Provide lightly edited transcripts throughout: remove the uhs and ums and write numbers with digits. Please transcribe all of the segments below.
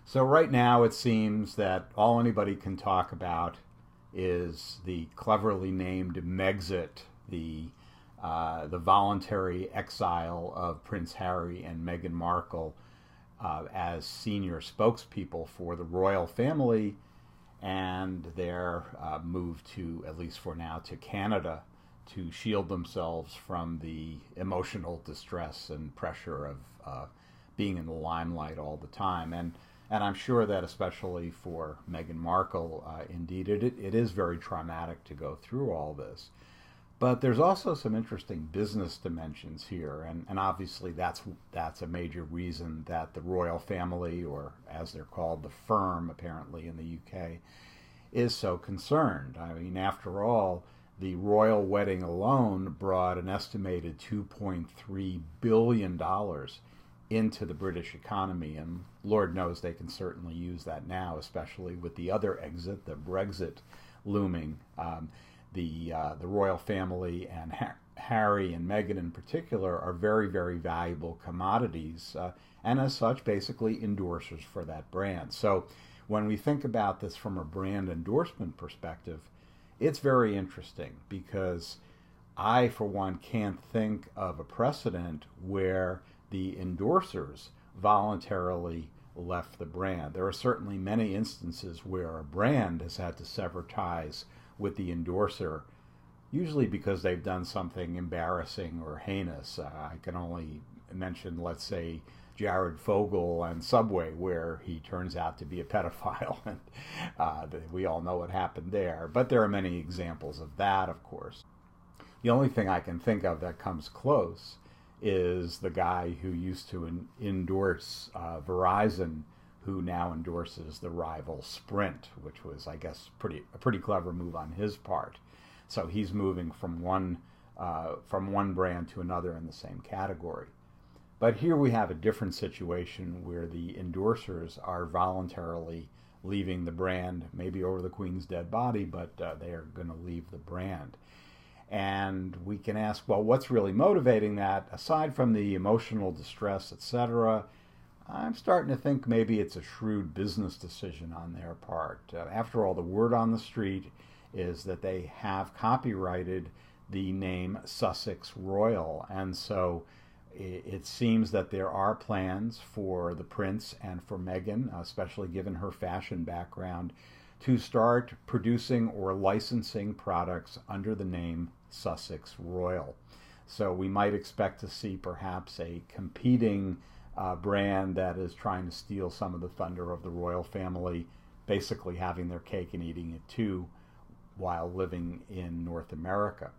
So right now it seems that all anybody can talk about is the cleverly named Megxit, the voluntary exile of Prince Harry and Meghan Markle as senior spokespeople for the royal family, and their move to, at least for now, to Canada to shield themselves from the emotional distress and pressure of being in the limelight all the time. And I'm sure that especially for Meghan Markle, indeed, it is very traumatic to go through all this. But there's also some interesting business dimensions here, and obviously that's a major reason that the royal family, or as they're called, the firm, apparently in the UK, is so concerned. I mean, after all, the royal wedding alone brought an estimated $2.3 billion into the British economy, and Lord knows they can certainly use that now, especially with the other exit, the Brexit, looming. The royal family and Harry and Meghan in particular are very, very valuable commodities, and as such, basically endorsers for that brand. So when we think about this from a brand endorsement perspective, it's very interesting because I, for one, can't think of a precedent where the endorsers voluntarily left the brand. There are certainly many instances where a brand has had to sever ties with the endorser, usually because they've done something embarrassing or heinous. I can only mention, let's say, Jared Fogle and Subway, where he turns out to be a pedophile, and we all know what happened there. But there are many examples of that, of course. The only thing I can think of that comes close is the guy who used to endorse Verizon, who now endorses the rival Sprint, which was, I guess, a pretty clever move on his part. So he's moving from one brand to another in the same category. But here we have a different situation where the endorsers are voluntarily leaving the brand, maybe over the Queen's dead body, but they are going to leave the brand. And we can ask, well, what's really motivating that? Aside from the emotional distress, etc., I'm starting to think maybe it's a shrewd business decision on their part. After all, the word on the street is that they have copyrighted the name Sussex Royal. And so it seems that there are plans for the Prince and for Meghan, especially given her fashion background, to start producing or licensing products under the name Sussex Royal. So we might expect to see perhaps a competing brand that is trying to steal some of the thunder of the royal family, basically having their cake and eating it too while living in North America.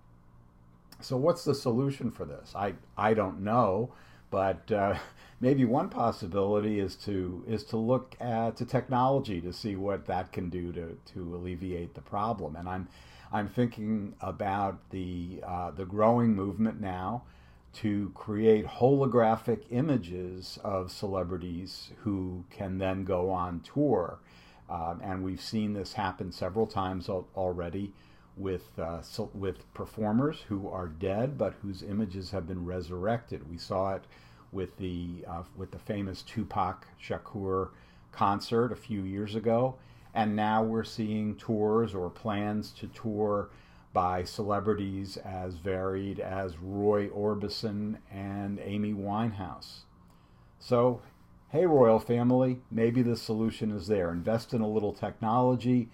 So what's the solution for this? I don't know, but maybe one possibility is to look at the technology to see what that can do to alleviate the problem. And I'm thinking about the growing movement now to create holographic images of celebrities who can then go on tour. And we've seen this happen several times already with performers who are dead but whose images have been resurrected. We saw it with the famous Tupac Shakur concert a few years ago, and now we're seeing tours or plans to tour by celebrities as varied as Roy Orbison and Amy Winehouse. So, hey, royal family, maybe the solution is there. Invest in a little technology,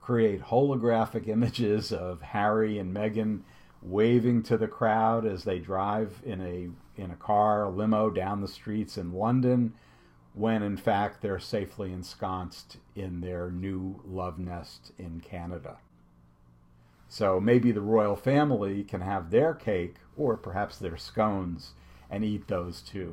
create holographic images of Harry and Meghan waving to the crowd as they drive in a car, a limo, down the streets in London, when in fact they're safely ensconced in their new love nest in Canada. So maybe the royal family can have their cake, or perhaps their scones, and eat those too.